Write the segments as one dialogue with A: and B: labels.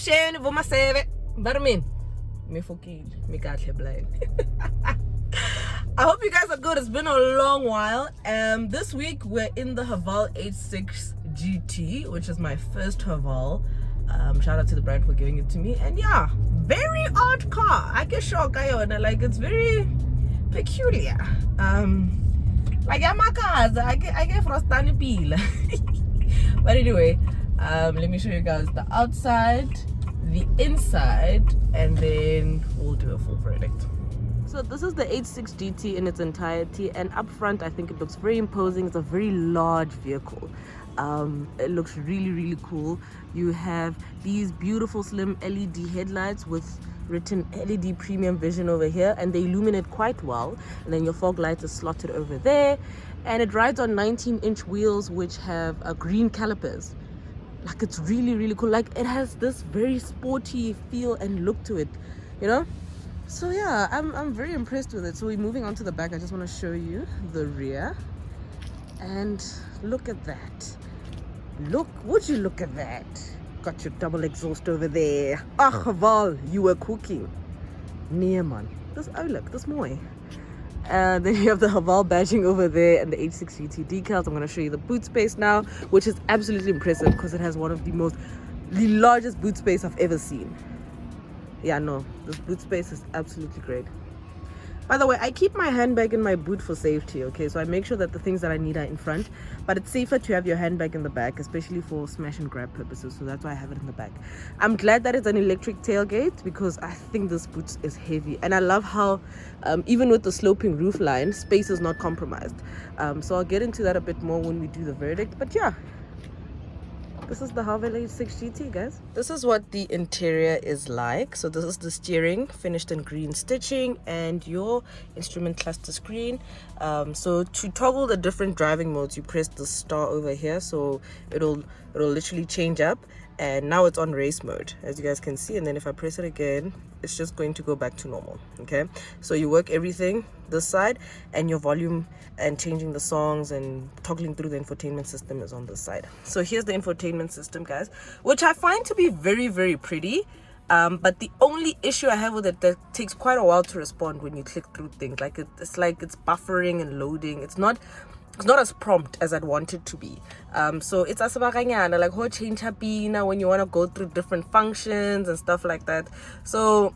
A: option vuma save barmin me fokile me kahle blind. I hope you guys are good. It's been a long while. This week we're in the Haval 86 GT, which is my first Haval. Shout out to the brand for giving it to me. And yeah, very odd car. I get shocked, like it's very peculiar. Like my cars, I get frostani peel. But anyway, let me show you guys the outside, the inside, and then we'll do a full verdict. So this is the 86 GT in its entirety, and up front I think it looks very imposing. It's a very large vehicle. It looks really cool. You have these beautiful slim LED headlights with written LED premium vision over here, and they illuminate quite well. And then your fog light is slotted over there, and it rides on 19-inch wheels which have green calipers. Like, it's really cool. Like, it has this very sporty feel and look to it, you know. So yeah, I'm very impressed with it. So we're moving on to the back. I just want to show you the rear, and look at that. Would you look at that? Got your double exhaust over there. Ah, Haval, you were cooking. Nee man, this mooi. Then you have the Haval badging over there and the 86 GT decals. I'm going to show you the boot space now, which is absolutely impressive because it has one of the largest boot space I've ever seen. Yeah, no, this boot space is absolutely great. By the way, I keep my handbag in my boot for safety, okay? So I make sure that the things that I need are in front, but it's safer to have your handbag in the back, especially for smash and grab purposes. So that's why I have it in the back. I'm glad that it's an electric tailgate because I think this boot is heavy. And I love how, even with the sloping roof line, space is not compromised. So I'll get into that a bit more when we do the verdict. But yeah, this is the Haval 86 GT, guys. This is what the interior is like. So this is the steering, finished in green stitching, and your instrument cluster screen. So to toggle the different driving modes, you press the star over here. So it'll literally change up. And now it's on race mode, as you guys can see. And then if I press it again, it's just going to go back to normal, okay? So you work everything this side, and your volume and changing the songs and toggling through the infotainment system is on this side. So here's the infotainment system, guys, which I find to be very pretty. But the only issue I have with it, that takes quite a while to respond when you click through things. Like it's buffering and loading. It's not as prompt as I'd want it to be. So it's asabaganyana, like how change happy now when you want to go through different functions and stuff like that. So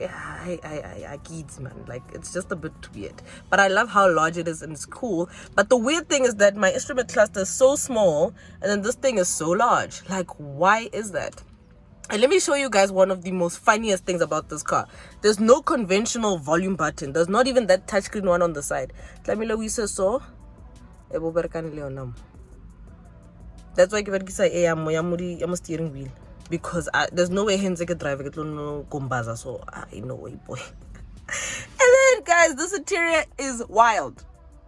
A: yeah, I kids, man, like it's just a bit weird, but I love how large it is and it's cool. But the weird thing is that my instrument cluster is so small and then this thing is so large. Like, why is that? And let me show you guys one of the most funniest things about this car. There's no conventional volume button. There's not even that touchscreen one on the side. That's why I say I'm a steering wheel. Because there's no way Henze can drive. So I know way, boy. And then, guys, this interior is wild.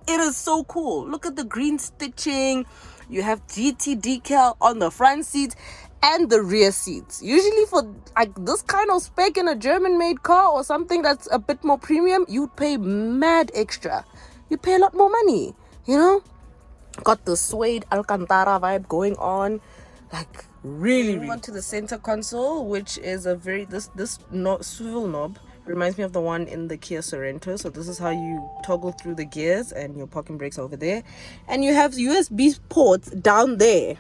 A: It is so cool. Look at the green stitching. You have GT decal on the front seats and the rear seats. Usually for like this kind of spec in a German-made car or something that's a bit more premium, you'd pay mad extra. You'd pay a lot more money, you know? Got the suede Alcantara vibe going on. Like, really. Move on to the center console, which is a very swivel knob reminds me of the one in the Kia Sorento. So this is how you toggle through the gears, and your parking brakes over there, and you have USB ports down there.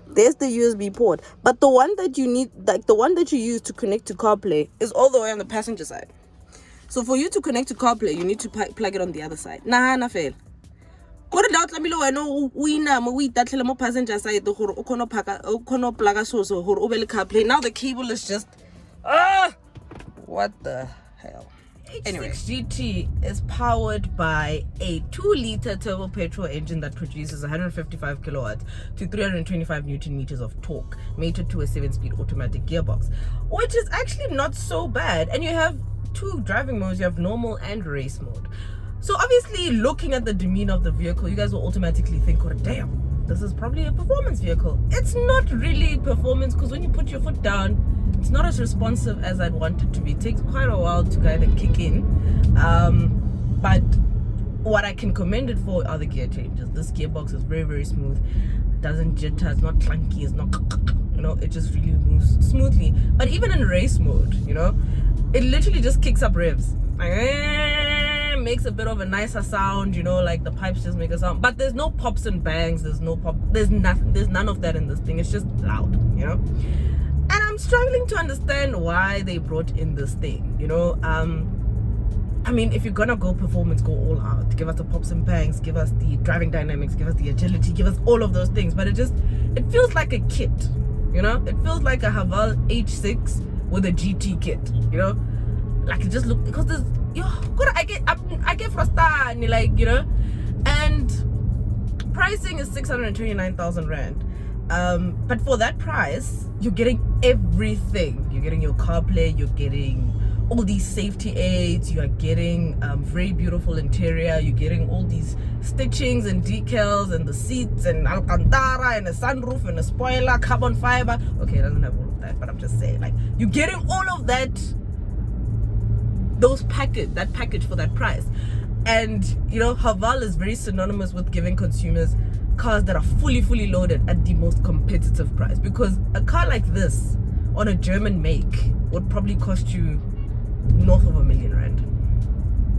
A: There's the USB port, but the one that you need, like the one that you use to connect to CarPlay, is all the way on the passenger side. So for you to connect to CarPlay, you need to plug it on the other side. Na fail. Go doubt, let me know. I know we that mo passenger side the hore okono plug so hore obele CarPlay. Now the cable is just what the hell. Anyway, GT is powered by a 2-liter turbo petrol engine that produces 155 kilowatts to 325 newton meters of torque, mated to a 7-speed automatic gearbox, which is actually not so bad. And you have two driving modes. You have normal and race mode. So obviously, looking at the demeanor of the vehicle, you guys will automatically think, oh damn, this is probably a performance vehicle. It's not really performance, because when you put your foot down, it's not as responsive as I'd want it to be. It takes quite a while to kind of kick in. But what I can commend it for are the gear changes. This gearbox is very, very smooth. It doesn't jitter. It's not clunky. It's not, You know, it just really moves smoothly. But even in race mode, you know, it literally just kicks up revs. Like, makes a bit of a nicer sound, you know, like the pipes just make a sound. But there's no pops and bangs. There's nothing. There's none of that in this thing. It's just loud, you know. And I'm struggling to understand why they brought in this thing, you know. I mean, if you're gonna go performance, go all out. Give us the pops and bangs, give us the driving dynamics, give us the agility, give us all of those things. But it feels like a kit, you know. It feels like a Haval H6 with a GT kit, you know. Like it just look, because there's I get frustrated, like, you know. And pricing is 629,000 rand. But for that price, you're getting everything. You're getting your CarPlay, you're getting all these safety aids, you are getting very beautiful interior, you're getting all these stitchings and decals and the seats and alcantara and a sunroof and a spoiler, carbon fiber. Okay, it doesn't have all of that, but I'm just saying, like, you're getting all of that, that package for that price. And you know, Haval is very synonymous with giving consumers cars that are fully loaded at the most competitive price, because a car like this on a German make would probably cost you north of R1 million,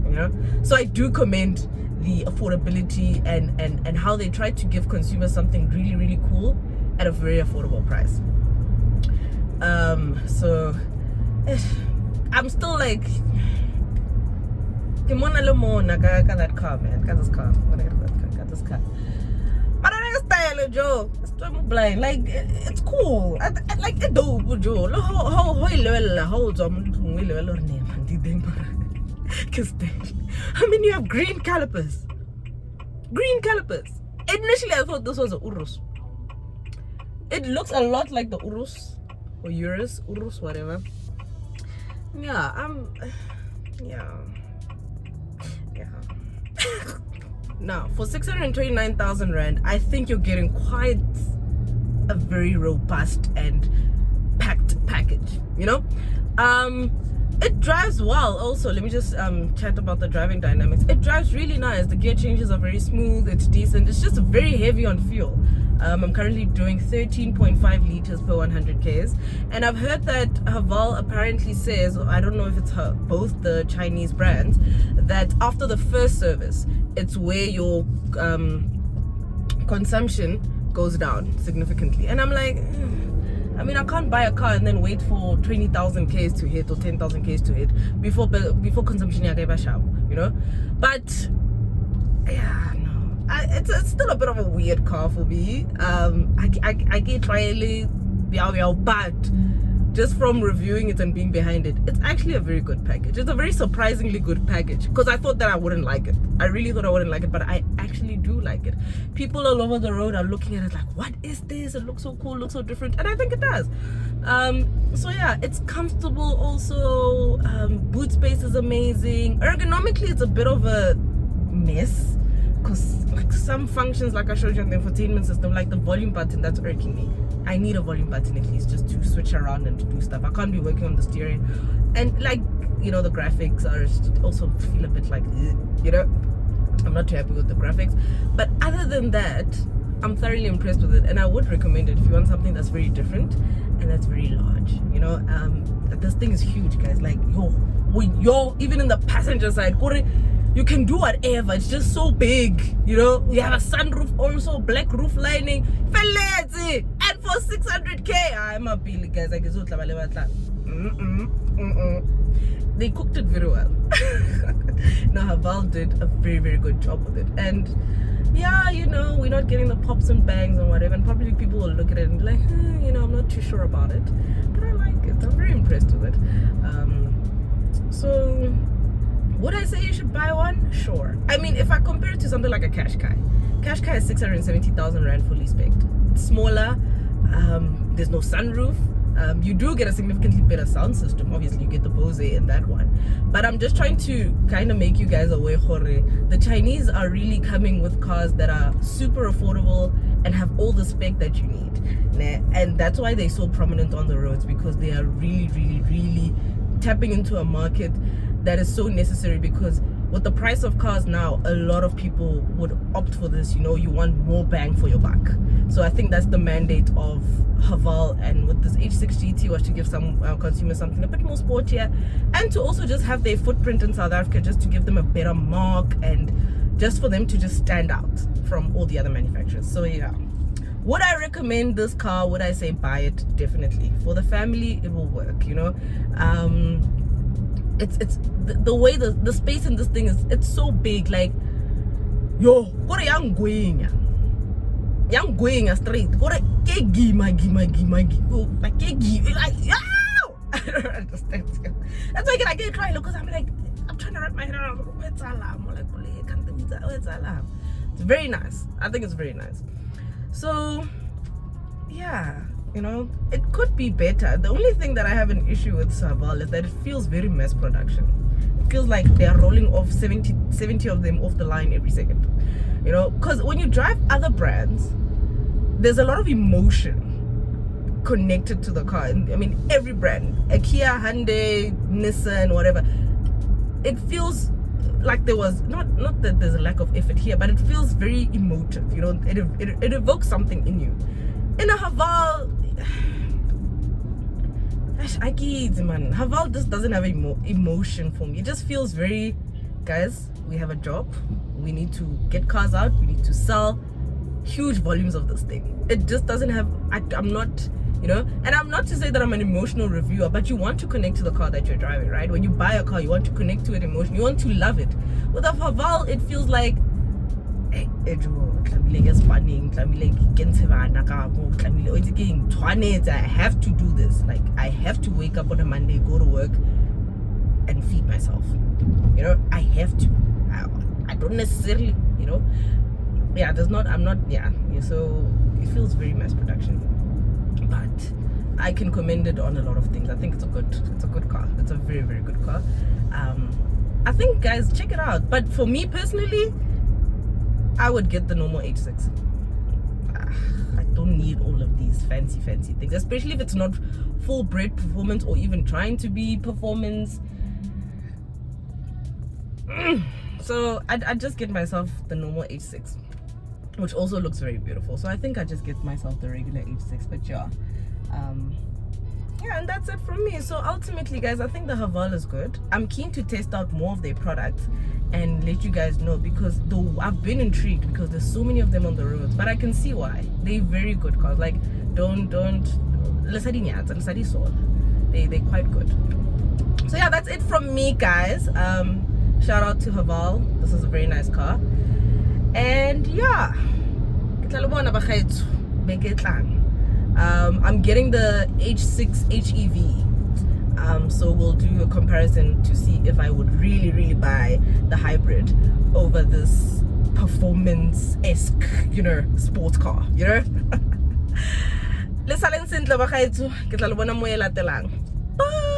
A: you know. So I do commend the affordability and how they try to give consumers something really cool at a very affordable price. So I'm still like, that car, man. Got this car. Got this car. But I don't style, Joe. It's blind. Like, it's cool. Like, it's dope, Joe. I mean, you have green calipers. Initially, I thought this was a Urus. It looks a lot like the Urus or Urus, whatever. Yeah, yeah. Now, for 629,000 rand, I think you're getting quite a very robust and packed package, you know. It drives well also. Let me just chat about the driving dynamics. It drives really nice. The gear changes are very smooth. It's decent. It's just very heavy on fuel. I'm currently doing 13.5 liters per 100 Ks, and I've heard that Haval apparently says, I don't know if it's both the Chinese brands, that after the first service, it's where your consumption goes down significantly. And I'm like, I mean, I can't buy a car and then wait for 20,000 Ks to hit or 10,000 Ks to hit before consumption, you know. But yeah, no, it's still a bit of a weird car for me. I get trially, but just from reviewing it and being behind it, it's actually a very good package. It's a very surprisingly good package, because I thought that I wouldn't like it. I really thought I wouldn't like it, but I actually do like it. People all over the road are looking at it like, what is this? It looks so cool, looks so different, and I think it does. So yeah, it's comfortable also. Boot space is amazing. Ergonomically, it's a bit of a mess, because like some functions, like I showed you in the infotainment system, like the volume button, that's irking me. I need a volume button at least, just to switch around and to do stuff. I can't be working on the steering, and like, you know, the graphics are also feel a bit like, you know, I'm not too happy with the graphics. But other than that, I'm thoroughly impressed with it, and I would recommend it if you want something that's very different and that's very large, you know. This thing is huge, guys. Like, yo, even in the passenger side, you can do whatever. It's just so big, you know. You have a sunroof also, black roof lining, and for 600K, I'm a bill, guys. Like, they cooked it very well. No, Haval did a very good job with it. And yeah, you know, we're not getting the pops and bangs and whatever, and probably people will look at it and be like, you know, I'm not too sure about it, but I like it. I'm very impressed with it. So would I say you should buy one? Sure. I mean, if I compare it to something like a Qashqai is 670,000 rand fully spec'd. It's smaller. There's no sunroof. You do get a significantly better sound system. Obviously, you get the Bose in that one. But I'm just trying to kind of make you guys aware, the Chinese are really coming with cars that are super affordable and have all the spec that you need. And that's why they're so prominent on the roads, because they are really tapping into a market that is so necessary. Because with the price of cars now, a lot of people would opt for this. You want more bang for your buck. So I think that's the mandate of Haval, and with this H6 GT was to give some consumers something a bit more sportier, and to also just have their footprint in South Africa, just to give them a better mark, and just for them to just stand out from all the other manufacturers. So yeah, would I recommend this car? Would I say buy it? Definitely. For the family, it will work. It's the way the space in this thing is, it's so big. Like, yo, what a young going straight, what a kegi magi like kegi, like, yo! I don't understand. That's why I get try because I'm like, I'm trying to wrap my head around where's alarm, like where's alarm. It's very nice. I think it's very nice. So yeah, it could be better. The only thing that I have an issue with Haval is that it feels very mass production. It feels like they're rolling off 70 of them off the line every second. Because when you drive other brands, there's a lot of emotion connected to the car. I mean, every brand, Kia, Hyundai, Nissan, whatever, it feels like there was not that there's a lack of effort here, but it feels very emotive. It evokes something in you. In a Haval, Haval just doesn't have emotion for me. It just feels very, guys, we have a job, we need to get cars out, we need to sell huge volumes of this thing. It just doesn't have, I'm not, and I'm not to say that I'm an emotional reviewer, but you want to connect to the car that you're driving, right? When you buy a car, you want to connect to it emotionally, you want to love it. With a Haval, it feels like, I have to do this. Like, I have to wake up on a Monday, go to work, and feed myself. I have to. I don't necessarily, yeah, so it feels very mass production, but I can commend it on a lot of things. I think it's a good car. It's a very, very good car. I think, guys, check it out. But for me personally, I would get the normal H6. I don't need all of these fancy things, especially if it's not full bred performance or even trying to be performance. So I just get myself the normal H6, which also looks very beautiful. So I think I just get myself the regular H6. But yeah, and that's it from me. So ultimately, guys, I think the Haval is good. I'm keen to test out more of their products and let you guys know, because though I've been intrigued because there's so many of them on the roads, but I can see why. They're very good cars. Like, don't they're quite good. So yeah, that's it from me, guys. Shout out to Haval. This is a very nice car. And yeah, I'm getting the H6 HEV. So we'll do a comparison to see if I would really buy the hybrid over this performance-esque, sports car, Bye.